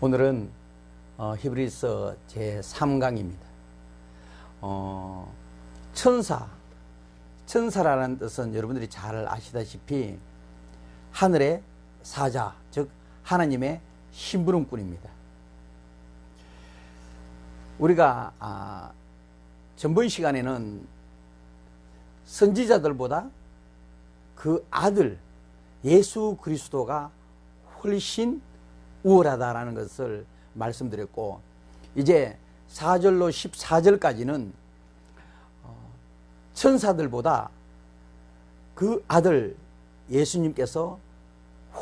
오늘은 히브리서 제3강입니다. 천사라는 뜻은 여러분들이 잘 아시다시피 하늘의 사자, 즉 하나님의 심부름꾼입니다. 우리가 전번 시간에는 선지자들보다 그 아들 예수 그리스도가 훨씬 우월하다라는 것을 말씀드렸고, 이제 4절로 14절까지는 천사들보다 그 아들 예수님께서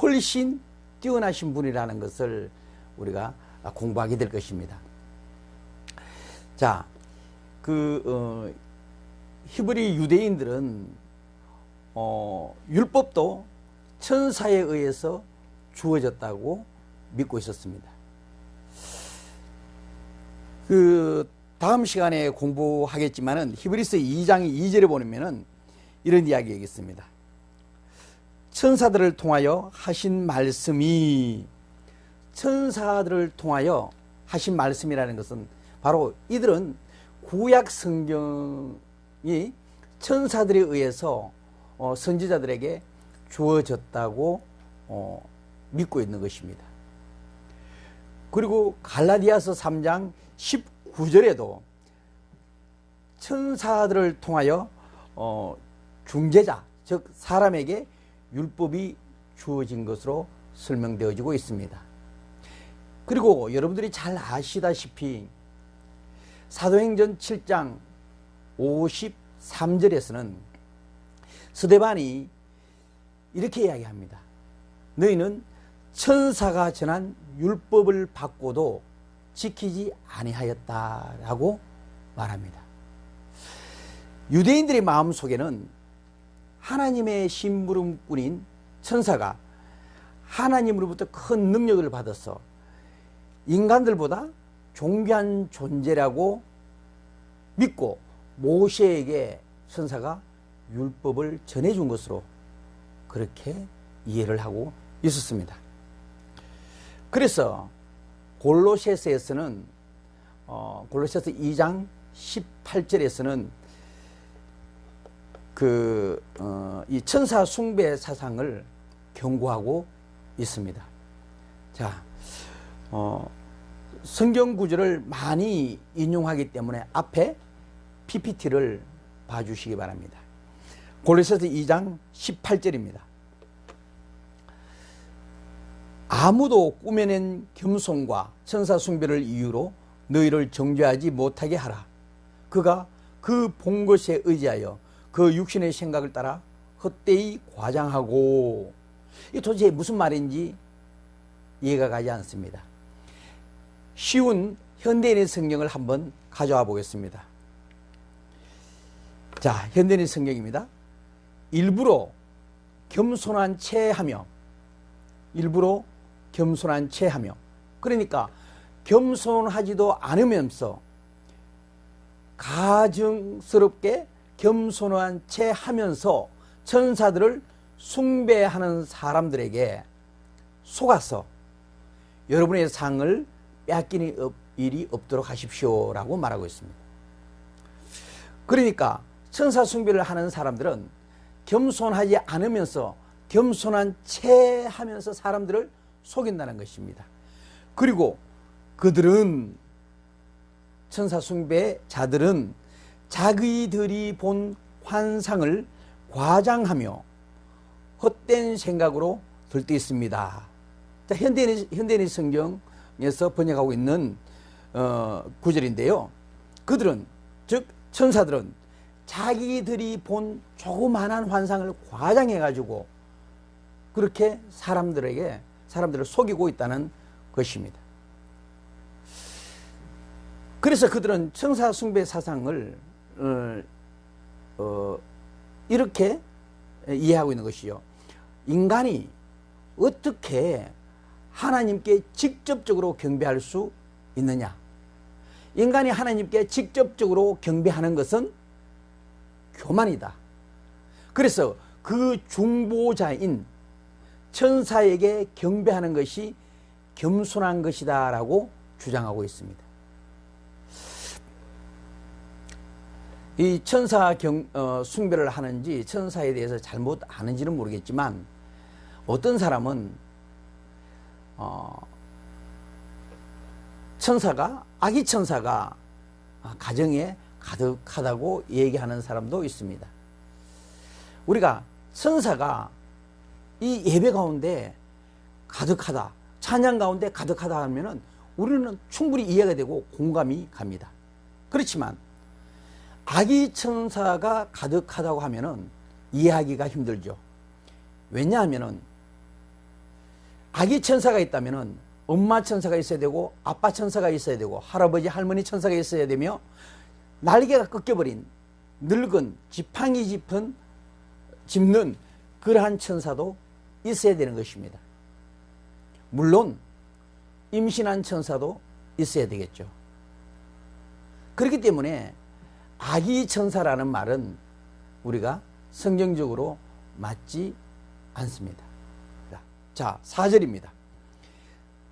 훨씬 뛰어나신 분이라는 것을 우리가 공부하게 될 것입니다. 자, 히브리 유대인들은 율법도 천사에 의해서 주어졌다고 믿고 있었습니다. 다음 시간에 공부하겠지만은 히브리서 2장 2절에 보면은 이런 이야기가 있습니다. 천사들을 통하여 하신 말씀이, 천사들을 통하여 하신 말씀이라는 것은 바로 이들은 구약 성경이 천사들에 의해서 선지자들에게 주어졌다고 믿고 있는 것입니다. 그리고 갈라디아서 3장 19절에도 천사들을 통하여 중재자, 즉 사람에게 율법이 주어진 것으로 설명되어지고 있습니다. 그리고 여러분들이 잘 아시다시피 사도행전 7장 53절에서는 스데반이 이렇게 이야기합니다. 너희는 천사가 전한 율법을 받고도 지키지 아니하였다라고 말합니다. 유대인들의 마음속에는 하나님의 심부름꾼인 천사가 하나님으로부터 큰 능력을 받아서 인간들보다 존귀한 존재라고 믿고 모세에게 천사가 율법을 전해준 것으로 그렇게 이해를 하고 있었습니다. 그래서 골로새서에서는 골로새서 2장 18절에서는 이 천사 숭배 사상을 경고하고 있습니다. 자, 성경 구절을 많이 인용하기 때문에 앞에 PPT를 봐주시기 바랍니다. 골로새서 2장 18절입니다. 아무도 꾸며낸 겸손과 천사 숭배를 이유로 너희를 정죄하지 못하게 하라. 그가 그 본 것에 의지하여 그 육신의 생각을 따라 헛되이 과장하고, 이 도대체 무슨 말인지 이해가 가지 않습니다. 쉬운 현대인의 성경을 한번 가져와 보겠습니다. 자, 현대인의 성경입니다. 일부러 겸손한 채 하며, 그러니까 겸손하지도 않으면서 가증스럽게 겸손한 채 하면서 천사들을 숭배하는 사람들에게 속아서 여러분의 상을 빼앗기는 일이 없도록 하십시오라고 말하고 있습니다. 그러니까 천사 숭배를 하는 사람들은 겸손하지 않으면서 겸손한 채 하면서 사람들을 속인다는 것입니다. 그리고 그들은, 천사 숭배자들은 자기들이 본 환상을 과장하며 헛된 생각으로 들떠있습니다. 자, 현대인의 성경에서 번역하고 있는 구절인데요. 그들은, 즉 천사들은 자기들이 본 조그만한 환상을 과장해가지고 그렇게 사람들을 속이고 있다는 것입니다. 그래서 그들은 천사 숭배 사상을 이렇게 이해하고 있는 것이요. 인간이 어떻게 하나님께 직접적으로 경배할 수 있느냐? 인간이 하나님께 직접적으로 경배하는 것은 교만이다. 그래서 그 중보자인 천사에게 경배하는 것이 겸손한 것이다 라고 주장하고 있습니다. 이 천사 숭배를 하는지 천사에 대해서 잘못 아는지는 모르겠지만 어떤 사람은 아기 천사가 가정에 가득하다고 얘기하는 사람도 있습니다. 우리가 천사가 이 예배 가운데 가득하다, 찬양 가운데 가득하다 하면은 우리는 충분히 이해가 되고 공감이 갑니다. 그렇지만 아기 천사가 가득하다고 하면은 이해하기가 힘들죠. 왜냐하면은 아기 천사가 있다면은 엄마 천사가 있어야 되고 아빠 천사가 있어야 되고 할아버지 할머니 천사가 있어야 되며 날개가 꺾여버린 늙은 지팡이 짚는 그러한 천사도 있어야 되는 것입니다. 물론 임신한 천사도 있어야 되겠죠. 그렇기 때문에 아기 천사라는 말은 우리가 성경적으로 맞지 않습니다. 자, 4절입니다.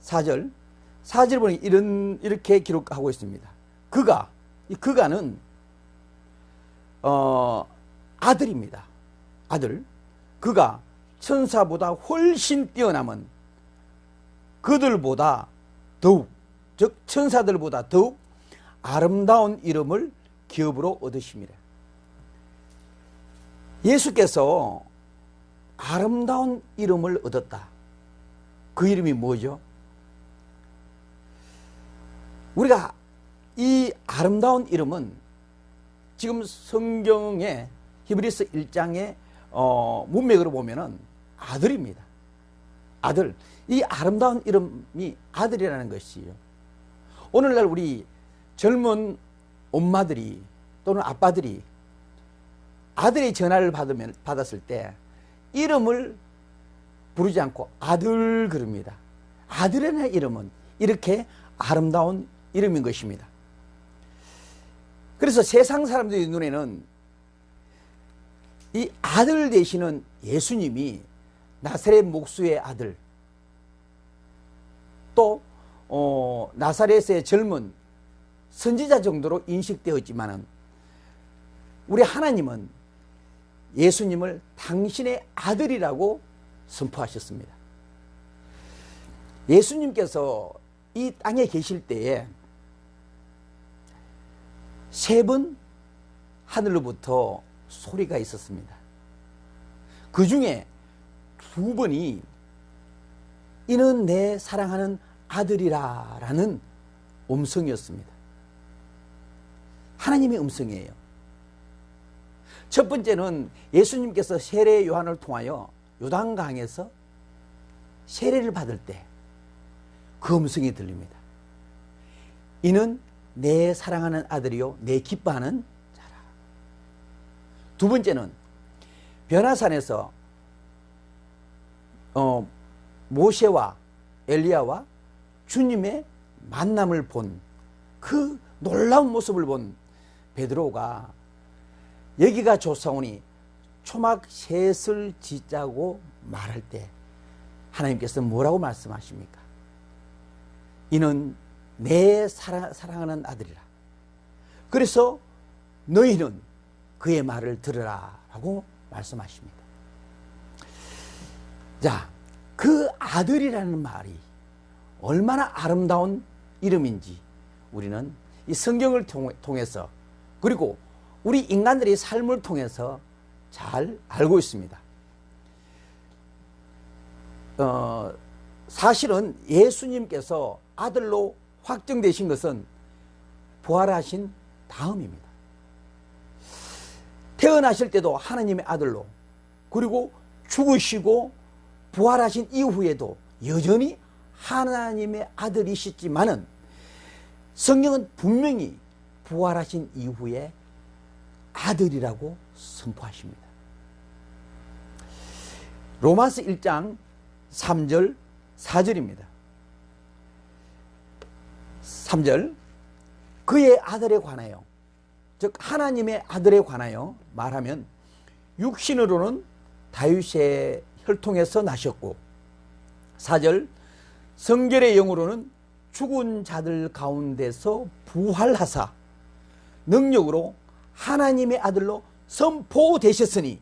4절 보니 이렇게 기록하고 있습니다. 그가는 아들입니다. 아들. 그가 천사보다 훨씬 뛰어남은 그들보다 더욱, 즉 천사들보다 더욱 아름다운 이름을 기업으로 얻으심이라. 예수께서 아름다운 이름을 얻었다. 그 이름이 뭐죠? 우리가 이 아름다운 이름은 지금 성경의 히브리서 1장의 문맥으로 보면은 아들입니다. 아들. 이 아름다운 이름이 아들이라는 것이요. 오늘날 우리 젊은 엄마들이 또는 아빠들이 아들의 전화를 받았을 때 이름을 부르지 않고 아들 그럽니다. 아들이라는 이름은 이렇게 아름다운 이름인 것입니다. 그래서 세상 사람들의 눈에는 이 아들 되시는 예수님이 나사렛 목수의 아들, 또 나사렛의 젊은 선지자 정도로 인식되었지만은 우리 하나님은 예수님을 당신의 아들이라고 선포하셨습니다. 예수님께서 이 땅에 계실 때에 세 번 하늘로부터 소리가 있었습니다. 그 중에 두 번이 이는 내 사랑하는 아들이라 라는 음성이었습니다. 하나님의 음성이에요. 첫 번째는 예수님께서 세례 요한을 통하여 요단강에서 세례를 받을 때 그 음성이 들립니다. 이는 내 사랑하는 아들이요 내 기뻐하는 자라. 두 번째는 변화산에서 모세와 엘리야와 주님의 만남을 본 그 놀라운 모습을 본 베드로가 여기가 좋사오니 초막 셋을 짓자고 말할 때 하나님께서 뭐라고 말씀하십니까? 이는 내 사랑하는 아들이라. 그래서 너희는 그의 말을 들으라 라고 말씀하십니다. 자, 그 아들이라는 말이 얼마나 아름다운 이름인지 우리는 이 성경을 통해서 그리고 우리 인간들의 삶을 통해서 잘 알고 있습니다. 사실은 예수님께서 아들로 확정되신 것은 부활하신 다음입니다. 태어나실 때도 하나님의 아들로, 그리고 죽으시고 부활하신 이후에도 여전히 하나님의 아들이시지만은 성경은 분명히 부활하신 이후에 아들이라고 선포하십니다. 로마서 1장 3절 4절입니다. 3절 그의 아들에 관하여, 즉 하나님의 아들에 관하여 말하면 육신으로는 다윗의 혈통에서 나셨고, 4절 성결의 영으로는 죽은 자들 가운데서 부활하사 능력으로 하나님의 아들로 선포되셨으니,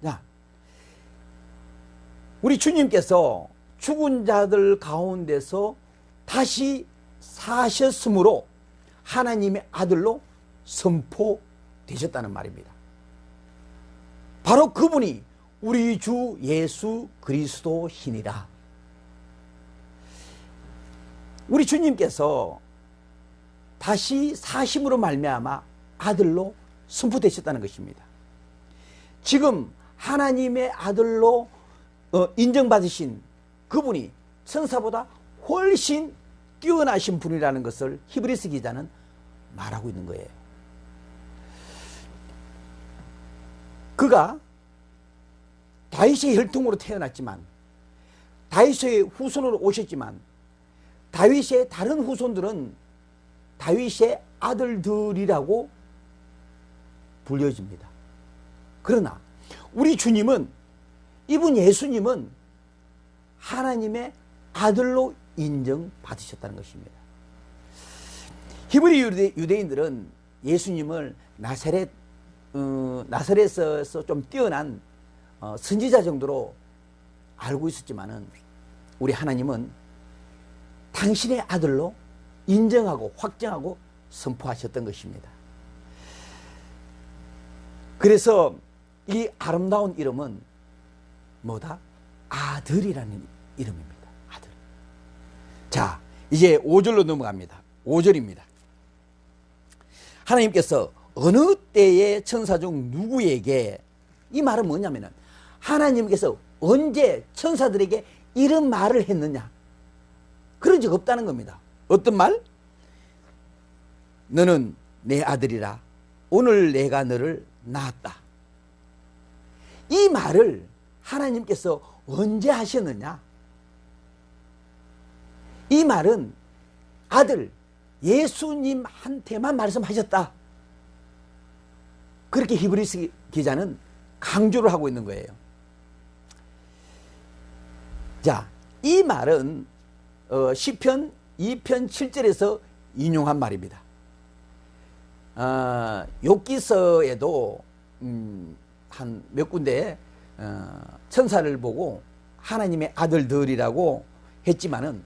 자, 우리 주님께서 죽은 자들 가운데서 다시 사셨으므로 하나님의 아들로 선포되셨다는 말입니다. 바로 그분이 우리 주 예수 그리스도시니라. 우리 주님께서 다시 사심으로 말미암아 아들로 선포되셨다는 것입니다. 지금 하나님의 아들로 인정받으신 그분이 천사보다 훨씬 뛰어나신 분이라는 것을 히브리서 기자는 말하고 있는 거예요. 그가 다윗의 혈통으로 태어났지만, 다윗의 후손으로 오셨지만, 다윗의 다른 후손들은 다윗의 아들들이라고 불려집니다. 그러나 우리 주님은, 이분 예수님은 하나님의 아들로 인정받으셨다는 것입니다. 히브리 유대인들은 예수님을 나사렛에서 좀 뛰어난 선지자 정도로 알고 있었지만은, 우리 하나님은 당신의 아들로 인정하고 확정하고 선포하셨던 것입니다. 그래서 이 아름다운 이름은 뭐다? 아들이라는 이름입니다. 아들. 자, 이제 5절로 넘어갑니다. 5절입니다. 하나님께서 어느 때의 천사 중 누구에게, 이 말은 뭐냐면은 하나님께서 언제 천사들에게 이런 말을 했느냐, 그런 적 없다는 겁니다. 어떤 말? 너는 내 아들이라, 오늘 내가 너를 낳았다. 이 말을 하나님께서 언제 하셨느냐? 이 말은 아들 예수님한테만 말씀하셨다. 그렇게 히브리서 기자는 강조를 하고 있는 거예요. 자, 이 말은 시편 2편 7절에서 인용한 말입니다. 욥기서에도 한 몇 군데 천사를 보고 하나님의 아들들이라고 했지만은,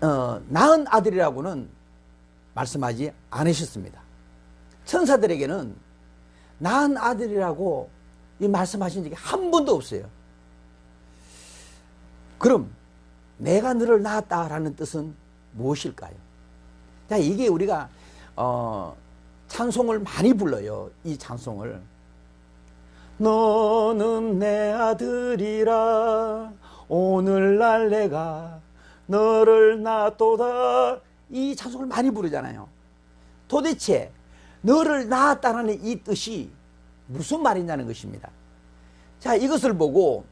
낳은 아들이라고는 말씀하지 않으셨습니다. 천사들에게는 낳은 아들이라고 이 말씀하신 적이 한 번도 없어요. 그럼 내가 너를 낳았다라는 뜻은 무엇일까요? 자, 이게 우리가 찬송을 많이 불러요. 이 찬송을. 너는 내 아들이라, 오늘날 내가 너를 낳았도다. 이 찬송을 많이 부르잖아요. 도대체 너를 낳았다는 이 뜻이 무슨 말이냐는 것입니다. 자, 이것을 보고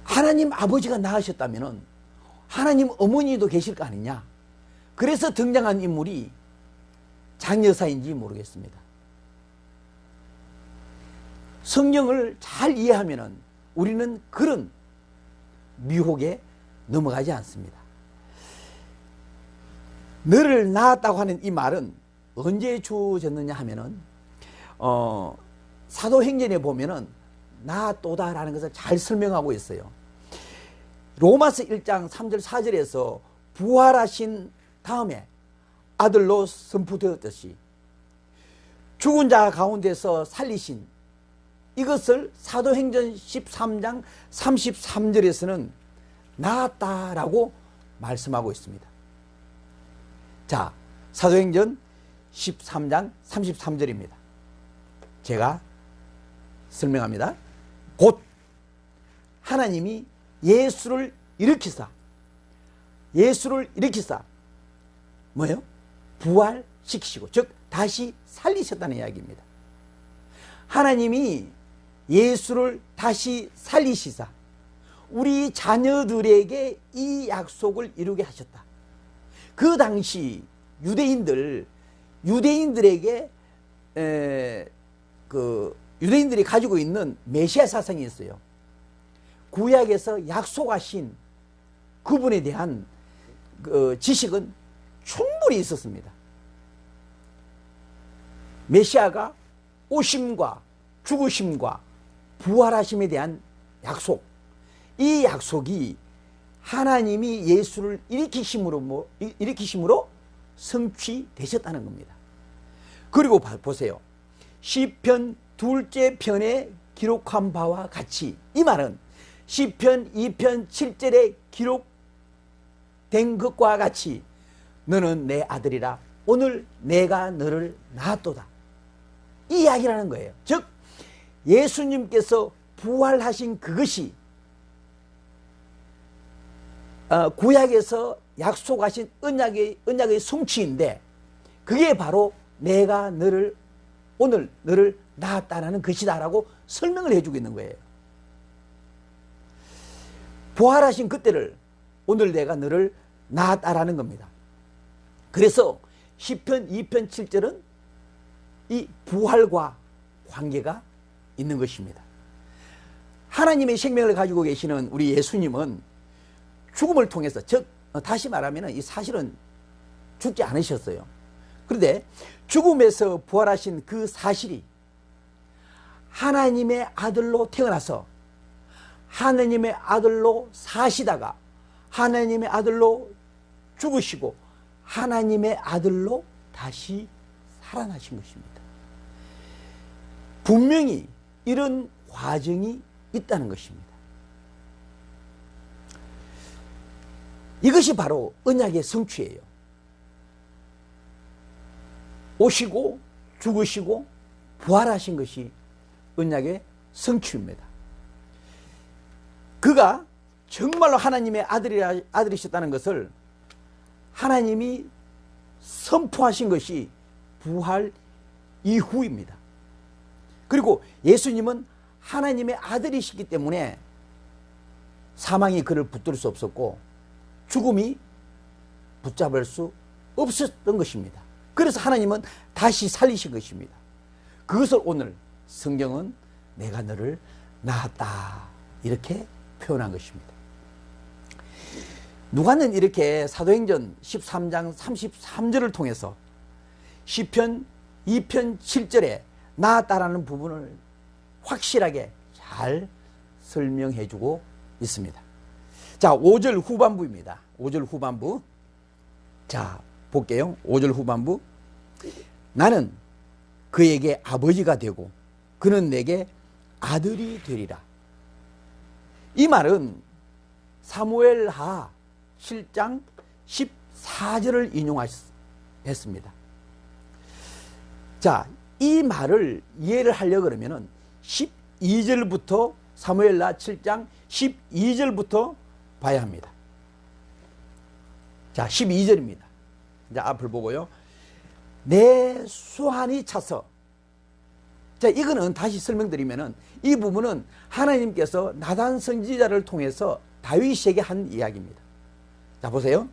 하나님 아버지가 낳으셨다면 하나님 어머니도 계실 거 아니냐. 그래서 등장한 인물이 장여사인지 모르겠습니다. 성경을 잘 이해하면 우리는 그런 미혹에 넘어가지 않습니다. 너를 낳았다고 하는 이 말은 언제 주어졌느냐 하면은 사도행전에 보면은 낳았도다라는 것을 잘 설명하고 있어요. 로마서 1장 3절 4절에서 부활하신 다음에 아들로 선포되었듯이 죽은 자 가운데서 살리신, 이것을 사도행전 13장 33절에서는 낳았다라고 말씀하고 있습니다. 자, 사도행전 13장 33절입니다. 제가 설명합니다. 곧 하나님이 예수를 일으키사 뭐예요? 부활시키시고, 즉 다시 살리셨다는 이야기입니다. 하나님이 예수를 다시 살리시사 우리 자녀들에게 이 약속을 이루게 하셨다. 그 당시 유대인들에게 유대인들이 가지고 있는 메시아 사상이 있어요. 구약에서 약속하신 그분에 대한 그 지식은 충분히 있었습니다. 메시아가 오심과 죽으심과 부활하심에 대한 약속, 이 약속이 하나님이 예수를 일으키심으로 성취되셨다는 겁니다. 그리고 보세요. 시편 2째 편에 기록한 바와 같이, 이 말은 시편 2편 7절에 기록된 것과 같이 너는 내 아들이라 오늘 내가 너를 낳았도다, 이 이야기라는 거예요. 즉 예수님께서 부활하신 그것이 구약에서 약속하신 언약의 성취인데, 그게 바로 내가 오늘 너를 낳았다는 것이다 라고 설명을 해주고 있는 거예요. 부활하신 그때를 오늘 내가 너를 낳았다라는 겁니다. 그래서 시편 2편 7절은 이 부활과 관계가 있는 것입니다. 하나님의 생명을 가지고 계시는 우리 예수님은 죽음을 통해서, 즉 다시 말하면 이 사실은 죽지 않으셨어요. 그런데 죽음에서 부활하신 그 사실이 하나님의 아들로 태어나서 하나님의 아들로 사시다가 하나님의 아들로 죽으시고 하나님의 아들로 다시 살아나신 것입니다. 분명히 이런 과정이 있다는 것입니다. 이것이 바로 언약의 성취예요. 오시고 죽으시고 부활하신 것이 언약의 성취입니다. 그가 정말로 하나님의 아들이셨다는 것을 하나님이 선포하신 것이 부활 이후입니다. 그리고 예수님은 하나님의 아들이시기 때문에 사망이 그를 붙들 수 없었고 죽음이 붙잡을 수 없었던 것입니다. 그래서 하나님은 다시 살리신 것입니다. 그것을 오늘 성경은 내가 너를 낳았다 이렇게 표현한 것입니다. 누가는 이렇게 사도행전 13장 33절을 통해서 시편 2편 7절에 낳았다라는 부분을 확실하게 잘 설명해 주고 있습니다. 자, 5절 후반부입니다. 5절 후반부. 자, 볼게요. 5절 후반부. 나는 그에게 아버지가 되고 그는 내게 아들이 되리라. 이 말은 사무엘하 7장 14절을 인용했습니다. 자, 이 말을 이해를 하려고 그러면은 12절부터 사무엘하 7장 12절부터 봐야 합니다. 자, 12절입니다. 이제 앞을 보고요. 내 수한이 차서. 자, 이거는 다시 설명드리면은 이 부분은 하나님께서 나단 선지자를 통해서 다윗에게 한 이야기입니다. 자, 보세요.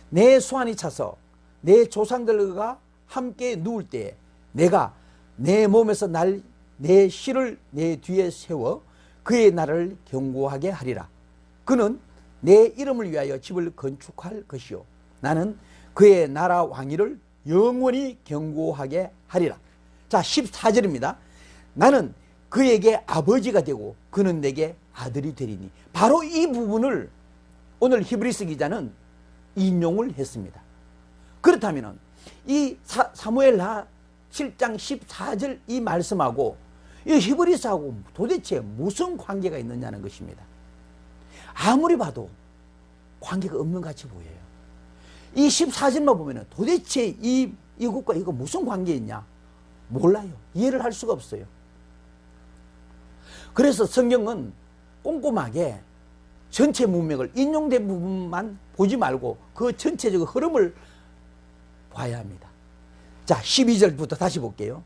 내 수한이 차서 내 조상들과 함께 누울 때에 내가 내 몸에서 내 실을 내 뒤에 세워 그의 나라를 견고하게 하리라. 그는 내 이름을 위하여 집을 건축할 것이요 나는 그의 나라 왕위를 영원히 견고하게 하리라. 자, 14절입니다. 나는 그에게 아버지가 되고 그는 내게 아들이 되리니. 바로 이 부분을 오늘 히브리서 기자는 인용을 했습니다. 그렇다면 이 사무엘하 7장 14절 이 말씀하고 이 히브리서하고 도대체 무슨 관계가 있느냐는 것입니다. 아무리 봐도 관계가 없는 같이 보여요. 이 14절만 보면 도대체 이것과 이거 무슨 관계 있냐? 몰라요. 이해를 할 수가 없어요. 그래서 성경은 꼼꼼하게 전체 문맥을 인용된 부분만 보지 말고 그 전체적 흐름을 봐야 합니다. 자, 12절부터 다시 볼게요.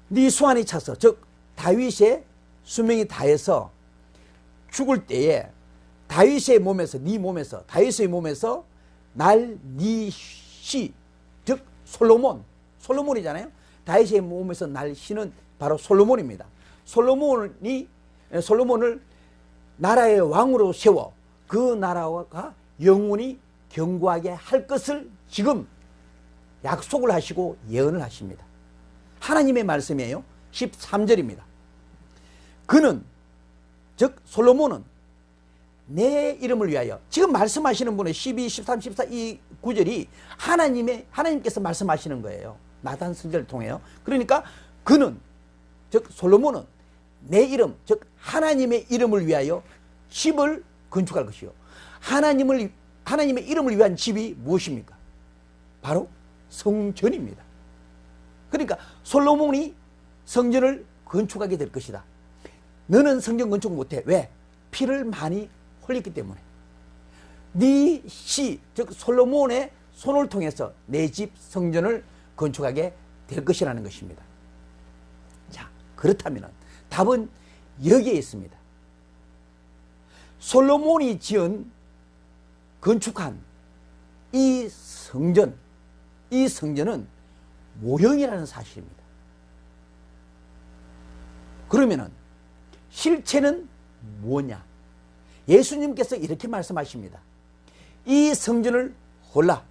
네 수완이 차서, 즉 다윗의 수명이 다해서 죽을 때에 다윗의 몸에서, 네 몸에서, 다윗의 몸에서 날 네 시, 즉 솔로몬이잖아요. 다윗의 몸에서 날 시는 바로 솔로몬입니다. 솔로몬을 나라의 왕으로 세워 그 나라가 영원히 견고하게 할 것을 지금 약속을 하시고 예언을 하십니다. 하나님의 말씀이에요. 13절입니다. 그는, 즉 솔로몬은 내 이름을 위하여, 지금 말씀하시는 분은 12, 13, 14 이 구절이 하나님께서 말씀하시는 거예요. 나단 선지자를 통해요. 그러니까 그는, 즉 솔로몬은 내 이름, 즉 하나님의 이름을 위하여 집을 건축할 것이요. 하나님의 이름을 위한 집이 무엇입니까? 바로 성전입니다. 그러니까 솔로몬이 성전을 건축하게 될 것이다. 너는 성전 건축 못해. 왜? 피를 많이 흘렸기 때문에. 네 씨, 즉 솔로몬의 손을 통해서 내 집 성전을 건축하게 될 것이라는 것입니다. 자, 그렇다면 답은 여기에 있습니다. 솔로몬이 건축한 이 성전은 모형이라는 사실입니다. 그러면은 실체는 뭐냐? 예수님께서 이렇게 말씀하십니다. 이 성전을 헐라.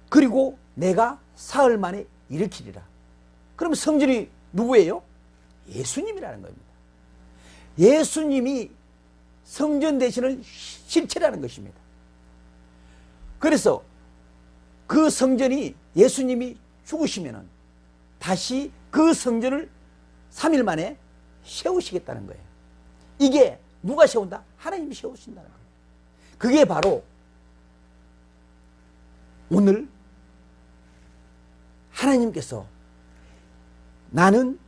그리고 내가 사흘 만에 일으키리라. 그럼 성전이 누구예요? 예수님이라는 겁니다. 예수님이 성전 되시는 실체라는 것입니다. 그래서 그 성전이 예수님이 죽으시면은 다시 그 성전을 3일 만에 세우시겠다는 거예요. 이게 누가 세운다? 하나님이 세우신다는 거예요. 그게 바로 오늘 하나님께서 나는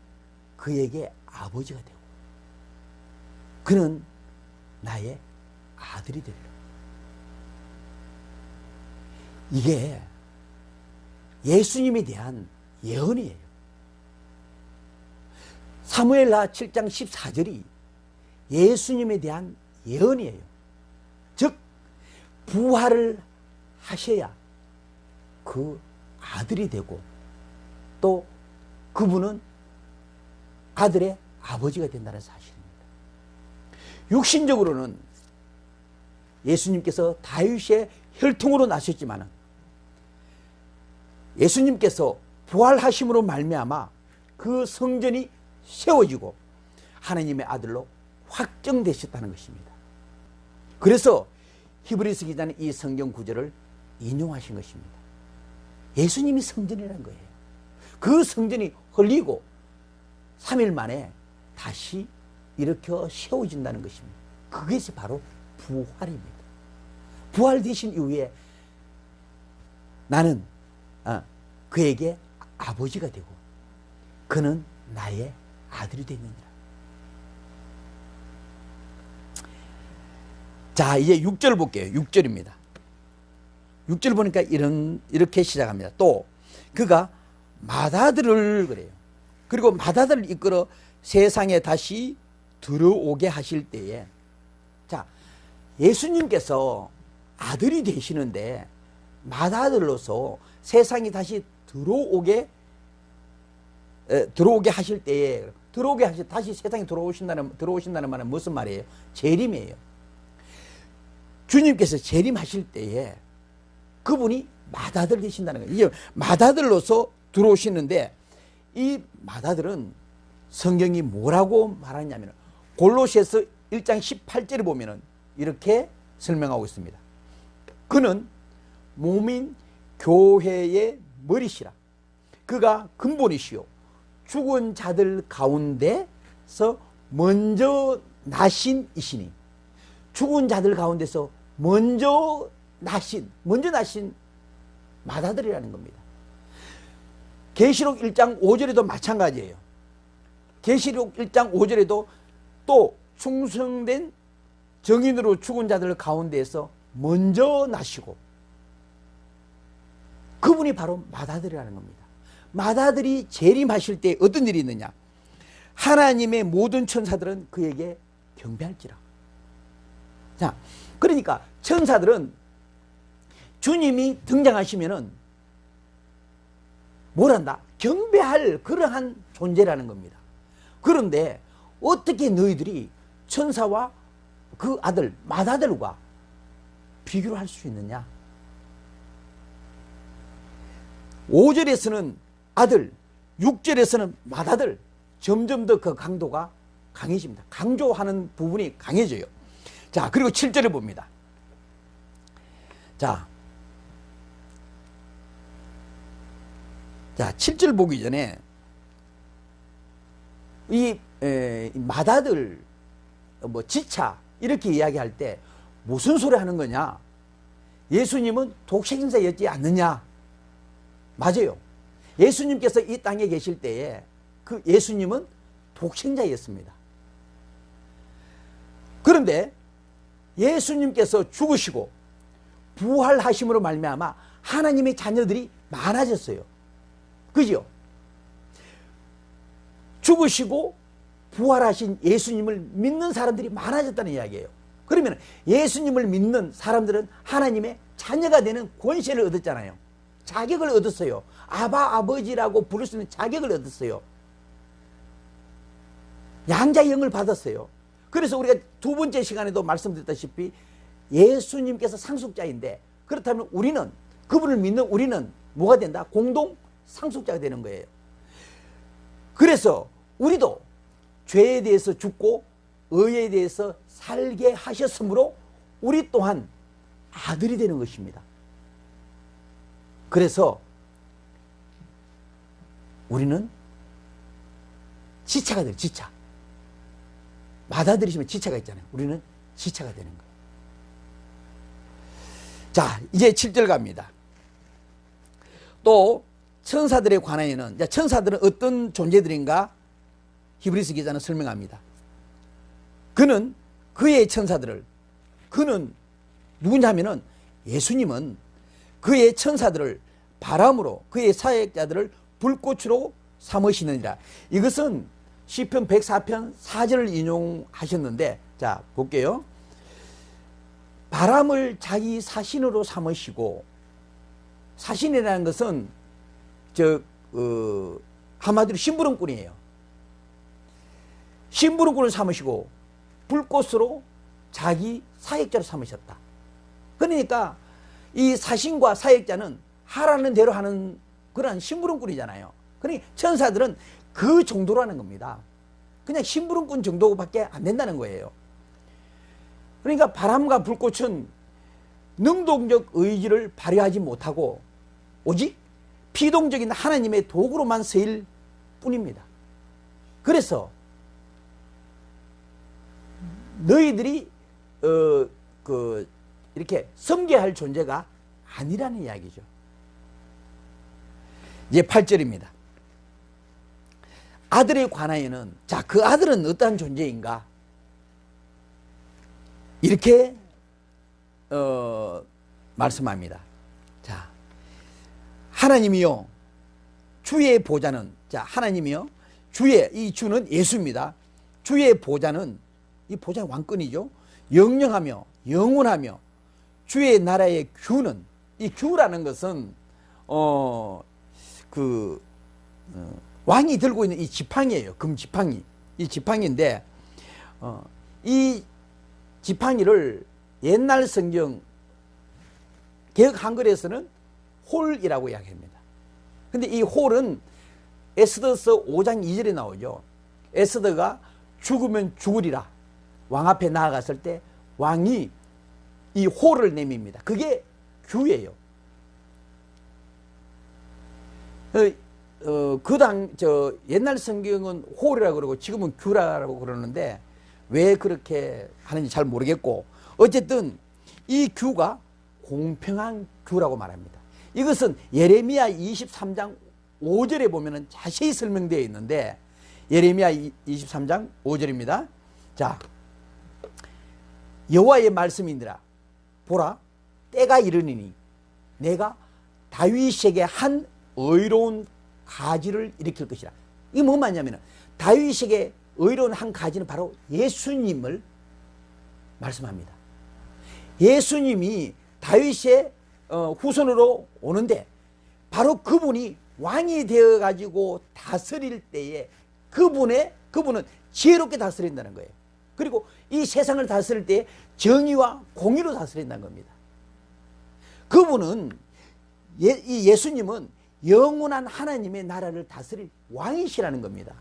그에게 아버지가 되고 그는 나의 아들이 되리라. 이게 예수님에 대한 예언이에요. 사무엘하 7장 14절이 예수님에 대한 예언이에요. 즉 부활을 하셔야 그 아들이 되고 또 그분은 아들의 아버지가 된다는 사실입니다. 육신적으로는 예수님께서 다윗의 혈통으로 나셨지만 예수님께서 부활하심으로 말미암아 그 성전이 세워지고 하나님의 아들로 확정되셨다는 것입니다. 그래서 히브리서 기자는 이 성경 구절을 인용하신 것입니다. 예수님이 성전이라는 거예요. 그 성전이 헐리고 3일 만에 다시 일으켜 세워진다는 것입니다. 그것이 바로 부활입니다. 부활되신 이후에 나는 그에게 아버지가 되고 그는 나의 아들이 되느니라. 자, 이제 6절 볼게요. 6절입니다. 6절 보니까 이렇게 시작합니다. 또 그가 맏아들을 그래요. 그리고 맏아들을 이끌어 세상에 다시 들어오게 하실 때에, 자, 예수님께서 아들이 되시는데 맏아들로서 세상에 다시 들어오게 하실 때에, 다시 세상에 들어오신다는 말은 무슨 말이에요? 재림이에요. 주님께서 재림하실 때에 그분이 맏아들 되신다는 거예요. 이게 맏아들로서 들어오시는데, 이 맏아들은 성경이 뭐라고 말하냐면 골로새서 1장 18절에 보면은 이렇게 설명하고 있습니다. 그는 몸인 교회의 머리시라. 그가 근본이시요 죽은 자들 가운데서 먼저 나신 이시니. 죽은 자들 가운데서 먼저 나신 맏아들이라는 겁니다. 계시록 1장 5절에도 마찬가지예요. 계시록 1장 5절에도 또 충성된 정인으로 죽은 자들 가운데에서 먼저 나시고, 그분이 바로 맏아들이라는 겁니다. 맏아들이 재림하실 때 어떤 일이 있느냐? 하나님의 모든 천사들은 그에게 경배할지라. 자, 그러니까 천사들은 주님이 등장하시면은 뭘 한다? 경배할 그러한 존재라는 겁니다. 그런데 어떻게 너희들이 천사와 그 아들 맏아들과 비교를 할 수 있느냐? 5절에서는 아들, 6절에서는 맏아들, 점점 더 그 강도가 강해집니다. 강조하는 부분이 강해져요. 자, 그리고 7절을 봅니다. 자, 7절 보기 전에 이 맏아들, 뭐 지차 이렇게 이야기할 때 무슨 소리 하는 거냐? 예수님은 독생자였지 않느냐? 맞아요. 예수님께서 이 땅에 계실 때에 그 예수님은 독생자였습니다. 그런데 예수님께서 죽으시고 부활하심으로 말미암아 하나님의 자녀들이 많아졌어요. 그죠? 죽으시고 부활하신 예수님을 믿는 사람들이 많아졌다는 이야기예요. 그러면 예수님을 믿는 사람들은 하나님의 자녀가 되는 권세를 얻었잖아요. 자격을 얻었어요. 아바 아버지라고 부를 수 있는 자격을 얻었어요. 양자의 영을 받았어요. 그래서 우리가 두 번째 시간에도 말씀드렸다시피 예수님께서 상속자인데, 그렇다면 우리는, 그분을 믿는 우리는 뭐가 된다? 공동 상속자가 되는 거예요. 그래서 우리도 죄에 대해서 죽고 의에 대해서 살게 하셨으므로 우리 또한 아들이 되는 것입니다. 그래서 우리는 지차가 돼요. 지차. 맏아들이시면 지차가 있잖아요. 우리는 지차가 되는 거예요. 자, 이제 7절 갑니다. 또 천사들에 관하여는, 천사들은 어떤 존재들인가 히브리서 기자는 설명합니다. 그는 그의 천사들을, 그는 누구냐면은 예수님은 그의 천사들을 바람으로 그의 사역자들을 불꽃으로 삼으시느니라. 이것은 시편 104편 4절을 인용하셨는데, 자 볼게요. 바람을 자기 사신으로 삼으시고, 사신이라는 것은 한마디로 심부름꾼이에요. 심부름꾼을 삼으시고 불꽃으로 자기 사역자로 삼으셨다. 그러니까 이 사신과 사역자는 하라는 대로 하는 그런 심부름꾼이잖아요. 그러니까 천사들은 그 정도라는 겁니다. 그냥 심부름꾼 정도밖에 안 된다는 거예요. 그러니까 바람과 불꽃은 능동적 의지를 발휘하지 못하고 오직 피동적인 하나님의 도구로만 쓰일 뿐입니다. 그래서 너희들이 이렇게 섬겨할 존재가 아니라는 이야기죠. 이제 8절입니다. 아들에 관하여는, 자, 그 아들은 어떠한 존재인가? 이렇게 말씀합니다. 자, 하나님이요 주의 보좌는, 자, 하나님이요 주의, 이 주는 예수입니다. 주의 보좌는, 이 보좌의 왕권이죠. 영영하며 영원하며 주의 나라의 규는, 이 규라는 것은 왕이 들고 있는 이 지팡이예요. 금 지팡이. 이 지팡이인데 이 지팡이를 옛날 성경 개역 한글에서는 홀이라고 이야기합니다. 근데 이 홀은 에스더서 5장 2절에 나오죠. 에스더가 죽으면 죽으리라 왕 앞에 나아갔을 때 왕이 이 홀을 내밉니다. 그게 규예요. 옛날 성경은 홀이라고 그러고 지금은 규라고 그러는데 왜 그렇게 하는지 잘 모르겠고, 어쨌든 이 규가 공평한 규라고 말합니다. 이것은 예레미야 23장 5절에 보면 자세히 설명되어 있는데, 예레미야 23장 5절입니다. 자, 여호와의 말씀이니라. 보라, 때가 이르니니 내가 다윗에게 한 의로운 가지를 일으킬 것이라. 이게 뭔 말이냐면 다윗에게 의로운 한 가지는 바로 예수님을 말씀합니다. 예수님이 다윗의 후손으로 오는데 그분이 왕이 되어 가지고 다스릴 때에 그 그분은 지혜롭게 다스린다는 거예요. 그리고 이 세상을 다스릴 때 정의와 공의로 다스린다는 겁니다. 그분은 예수님은 영원한 하나님의 나라를 다스릴 왕이시라는 겁니다.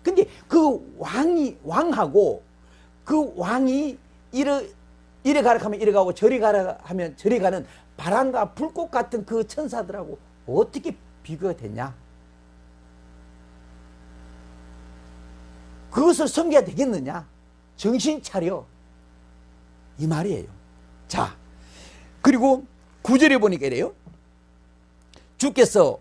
근데 그 왕하고 그 왕이 이래 가라 하면 이래 가고 저리 가라 하면 저리 가는 바람과 불꽃 같은 그 천사들하고 어떻게 비교가 되냐? 그것을 섬겨야 되겠느냐? 정신 차려. 이 말이에요. 자, 그리고 9절에 보니까 이래요. 주께서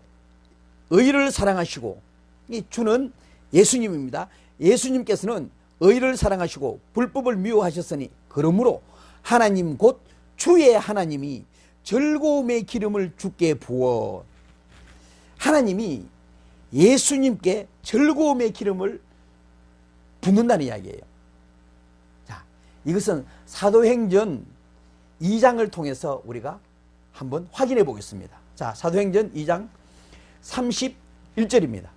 의를 사랑하시고, 이 주는 예수님입니다. 예수님께서는 의를 사랑하시고 불법을 미워하셨으니 그러므로 하나님 곧 주의 하나님이 즐거움의 기름을 주께 부어, 하나님이 예수님께 즐거움의 기름을 붓는다는 이야기예요. 자, 이것은 사도행전 2장을 통해서 우리가 한번 확인해 보겠습니다. 자, 사도행전 2장 31절입니다.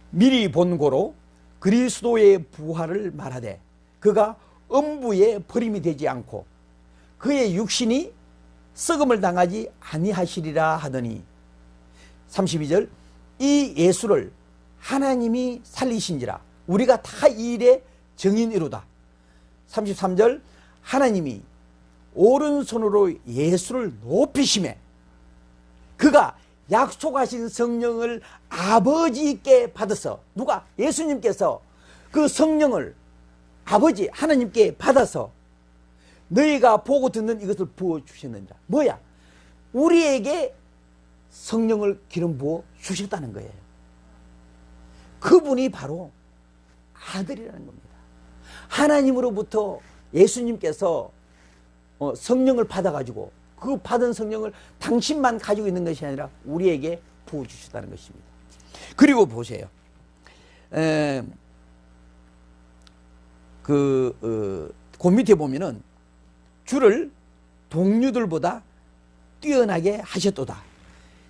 미리 본 고로 그리스도의 부활을 말하되 그가 음부에 버림이 되지 않고 그의 육신이 썩음을 당하지 아니하시리라 하더니, 32절, 이 예수를 하나님이 살리신지라 우리가 다 이 일의 증인이로다. 33절, 하나님이 오른손으로 예수를 높이시매 그가 약속하신 성령을 아버지께 받아서, 누가? 예수님께서 그 성령을 아버지 하나님께 받아서 너희가 보고 듣는 이것을 부어주셨느니라. 뭐야? 우리에게 성령을 기름 부어 주셨다는 거예요. 그분이 바로 아들이라는 겁니다. 하나님으로부터 예수님께서 성령을 받아가지고 그 받은 성령을 당신만 가지고 있는 것이 아니라 우리에게 부어주셨다는 것입니다. 그리고 보세요. 그 밑에 보면은 주를 동류들보다 뛰어나게 하셨도다.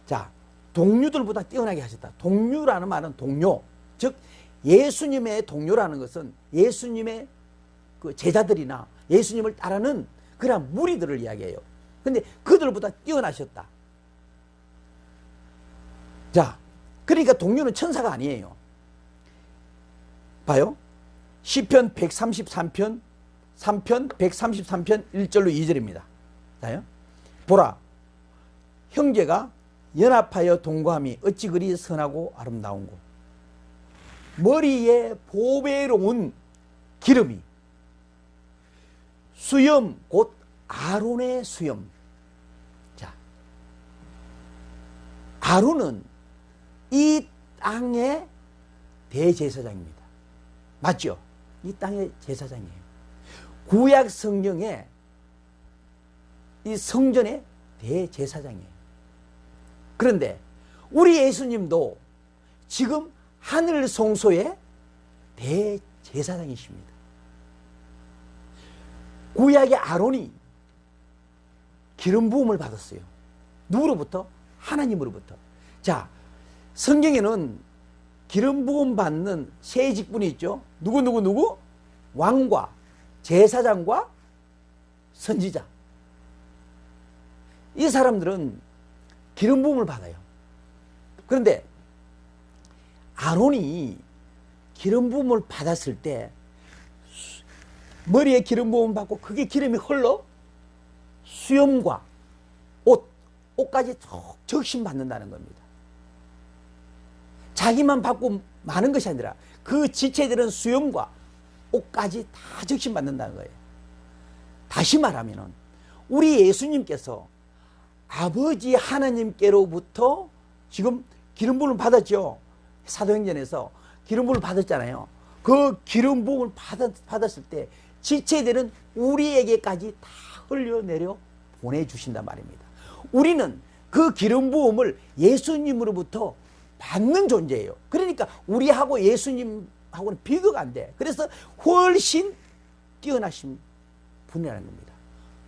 자, 동류들보다 뛰어나게 하셨다. 동류라는 말은 동료, 즉 예수님의 동료라는 것은 예수님의 그 제자들이나 예수님을 따르는 그런 무리들을 이야기해요. 근데 그들보다 뛰어나셨다. 자, 그러니까 동료는 천사가 아니에요. 봐요. 시편 133편 3편 133편 1절로 2절입니다. 자요. 보라, 형제가 연합하여 동거함이 어찌 그리 선하고 아름다운고, 머리에 보배로운 기름이, 수염 곧 아론의 수염. 자, 아론은 이 땅의 대제사장입니다. 맞죠? 이 땅의 제사장이에요. 구약 성경의 이 성전의 대제사장이에요. 그런데 우리 예수님도 지금 하늘 성소의 대제사장이십니다. 구약의 아론이 기름 부음을 받았어요. 누구로부터? 하나님으로부터. 자, 성경에는 기름 부음 받는 세 직분이 있죠. 누구? 왕과 제사장과 선지자. 이 사람들은 기름 부음을 받아요. 그런데 아론이 기름 부음을 받았을 때 머리에 기름 부음을 받고 그게 기름이 흘러 수염과 옷까지 적심 받는다는 겁니다. 자기만 받고 마는 것이 아니라 그 지체들은 수염과 옷까지 다 적심 받는다는 거예요. 다시 말하면 우리 예수님께서 아버지 하나님께로부터 지금 기름 부음을 받았죠. 사도행전에서 기름 부음을 받았잖아요. 그 기름 부음을 받았을 때 지체들은 우리에게까지 다 흘려내려 보내주신단 말입니다. 우리는 그 기름 부음을 예수님으로부터 받는 존재예요. 그러니까 우리하고 예수님하고는 비교가 안 돼. 그래서 훨씬 뛰어나신 분이라는 겁니다.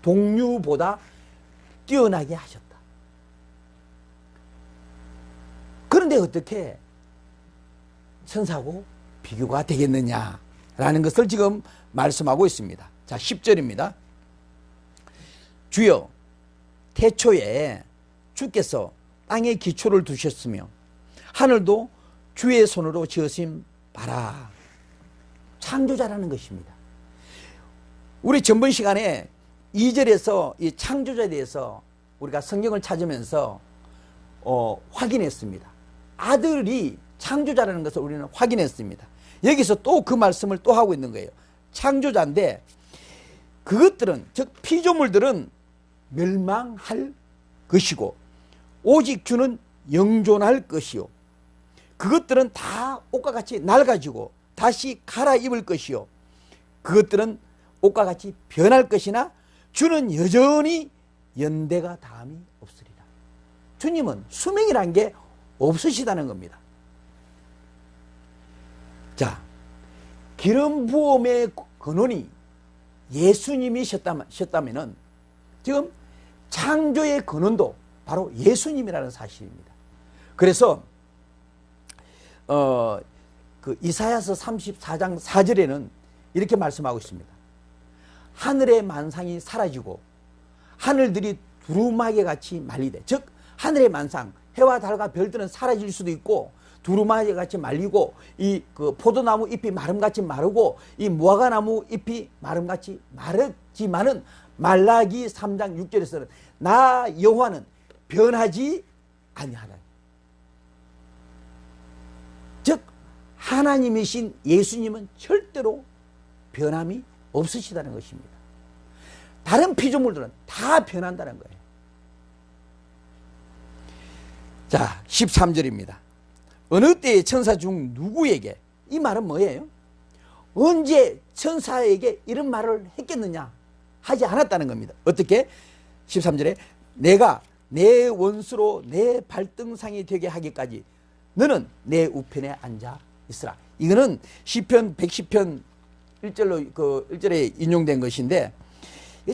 동류보다 뛰어나게 하셨다. 그런데 어떻게 천사하고 비교가 되겠느냐라는 것을 지금 말씀하고 있습니다. 자, 10절입니다. 주여, 태초에 주께서 땅에 기초를 두셨으며 하늘도 주의 손으로 지으신 바라. 창조자라는 것입니다. 우리 전번 시간에 2절에서 이 창조자에 대해서 우리가 성경을 찾으면서 확인했습니다. 아들이 창조자라는 것을 우리는 확인했습니다. 여기서 또 그 말씀을 또 하고 있는 거예요. 창조자인데 그것들은, 즉 피조물들은 멸망할 것이고 오직 주는 영존할 것이요, 그것들은 다 옷과 같이 낡아지고 다시 갈아입을 것이요, 그것들은 옷과 같이 변할 것이나 주는 여전히 연대가 다함이 없으리라. 주님은 수명이라는 게 없으시다는 겁니다. 자, 기름 부음의 근원이 예수님이셨다면 지금 창조의 근원도 바로 예수님이라는 사실입니다. 그래서 그 이사야서 34장 4절에는 이렇게 말씀하고 있습니다. 하늘의 만상이 사라지고 하늘들이 두루마기 같이 말리되, 즉 하늘의 만상, 해와 달과 별들은 사라질 수도 있고 두루마기 같이 말리고 이 그 포도나무 잎이 마름같이 마르고 이 무화과나무 잎이 마름같이 마르지만은 말라기 3장 6절에서는 나 여호와는 변하지 아니하라. 즉 하나님이신 예수님은 절대로 변함이 없으시다는 것입니다. 다른 피조물들은 다 변한다는 거예요. 자, 13절입니다. 어느 때의 천사 중 누구에게, 이 말은 뭐예요? 언제 천사에게 이런 말을 했겠느냐? 하지 않았다는 겁니다. 어떻게? 13절에 내가 내 원수로 내 발등상이 되게 하기까지 너는 내 우편에 앉아 있으라. 이거는 시편 110편 1절로 그 1절에 인용된 것인데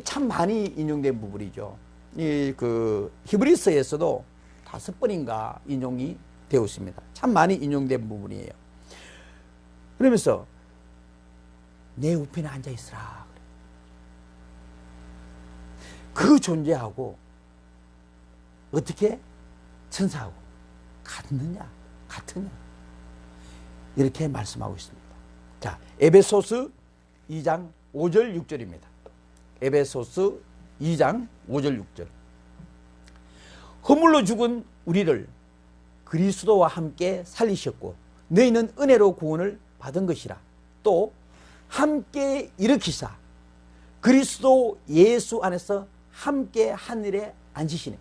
참 많이 인용된 부분이죠. 이 그 히브리서에서도 5번인가 인용이 되어 있습니다. 참 많이 인용된 부분이에요. 그러면서 내 우편에 앉아 있으라. 그 존재하고 어떻게 천사하고 같느냐, 같으냐, 이렇게 말씀하고 있습니다. 자, 에베소서 2장 5절 6절입니다. 에베소서 2장 5절 6절. 허물로 죽은 우리를 그리스도와 함께 살리셨고 너희는 은혜로 구원을 받은 것이라. 또 함께 일으키사 그리스도 예수 안에서 함께 하늘에 앉으시네.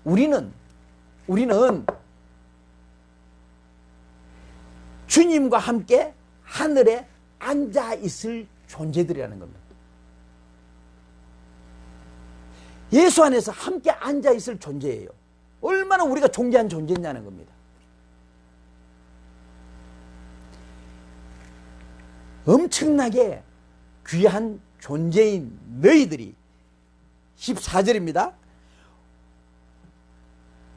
우리는 주님과 함께 하늘에 앉아 있을 존재들이라는 겁니다. 예수 안에서 함께 앉아 있을 존재예요. 얼마나 우리가 존귀한 존재냐는 겁니다. 엄청나게 귀한 존재인 너희들이 14절입니다.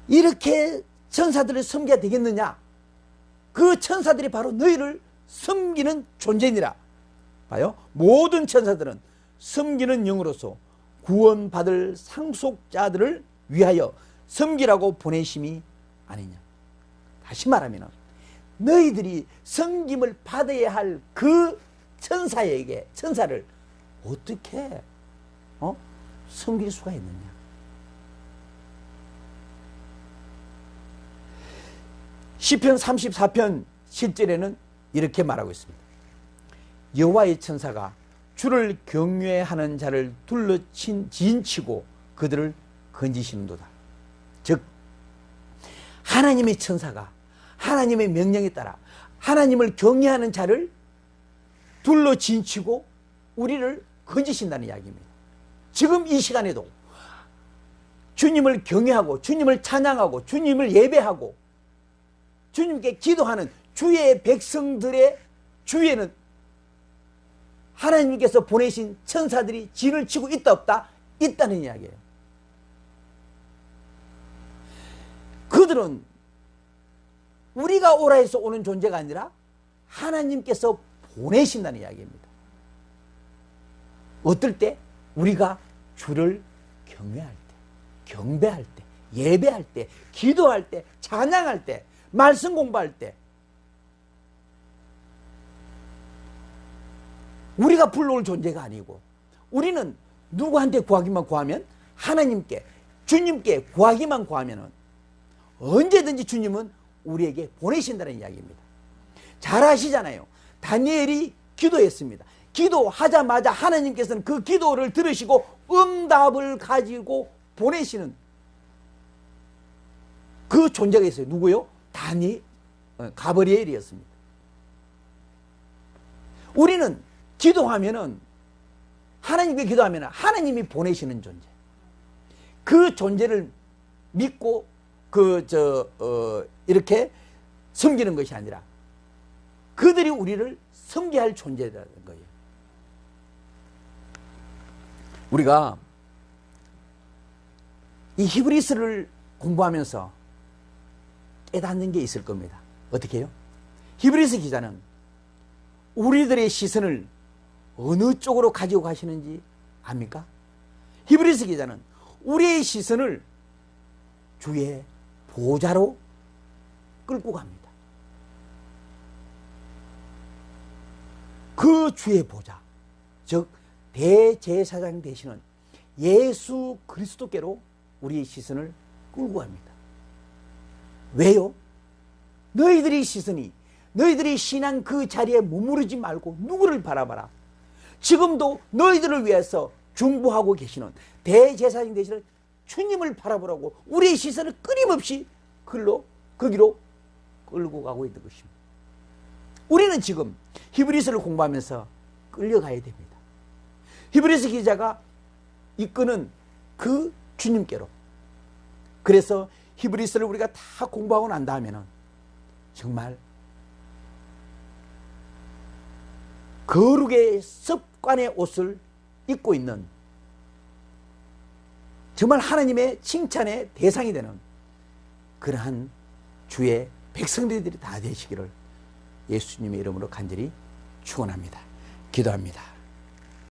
이렇게 천사들을 섬겨야 되겠느냐? 그 천사들이 바로 너희를 섬기는 존재니라. 봐요. 모든 천사들은 섬기는 영으로서 구원받을 상속자들을 위하여 섬기라고 보내심이 아니냐. 다시 말하면 너희들이 섬김을 받아야 할 그 천사를 어떻게 섬길 수가 있느냐. 시편 34편 7절에는 이렇게 말하고 있습니다. 여호와의 천사가 주를 경외하는 자를 지인치고 그들을 건지시는도다. 즉 하나님의 천사가 하나님의 명령에 따라 하나님을 경외하는 자를 둘러 지인치고 우리를 건지신다는 이야기입니다. 지금 이 시간에도 주님을 경외하고 주님을 찬양하고 주님을 예배하고 주님께 기도하는 주의 백성들의 주위에는 하나님께서 보내신 천사들이 진을 치고 있다 없다? 있다는 이야기예요. 그들은 우리가 오라 해서 오는 존재가 아니라 하나님께서 보내신다는 이야기입니다. 어떨 때? 우리가 주를 경외할 때, 경배할 때, 예배할 때, 기도할 때, 찬양할 때, 말씀 공부할 때, 우리가 불러올 존재가 아니고, 우리는 누구한테 구하기만 구하면, 하나님께, 주님께 구하기만 구하면 언제든지 주님은 우리에게 보내신다는 이야기입니다. 잘 아시잖아요. 다니엘이 기도했습니다. 기도하자마자 하나님께서는 그 기도를 들으시고 응답을 가지고 보내시는 그 존재가 있어요. 누구요? 가브리엘이었습니다. 우리는 기도하면은, 하나님께 기도하면 하나님이 보내시는 존재, 그 존재를 믿고 이렇게 섬기는 것이 아니라 그들이 우리를 섬겨야 할 존재라는 거예요. 우리가 이 히브리서를 공부하면서 깨닫는 게 있을 겁니다. 어떻게 해요? 히브리서 기자는 우리들의 시선을 어느 쪽으로 가지고 가시는지 압니까? 히브리서 기자는 우리의 시선을 주의 보좌로 끌고 갑니다. 그 주의 보좌, 즉 대제사장 되시는 예수 그리스도께로 우리의 시선을 끌고 갑니다. 왜요? 너희들의 시선이, 너희들의 신앙 그 자리에 머무르지 말고 누구를 바라봐라. 지금도 너희들을 위해서 중보하고 계시는 대제사장 되시는 주님을 바라보라고 우리의 시선을 끊임없이 거기로 끌고 가고 있는 것입니다. 우리는 지금 히브리서를 공부하면서 끌려가야 됩니다. 히브리서 기자가 이끄는 그 주님께로. 그래서 히브리서를 우리가 다 공부하고 난 다음에는 정말 거룩의 습관의 옷을 입고 있는, 정말 하나님의 칭찬의 대상이 되는 그러한 주의 백성들이 다 되시기를 예수님의 이름으로 간절히 축원합니다. 기도합니다.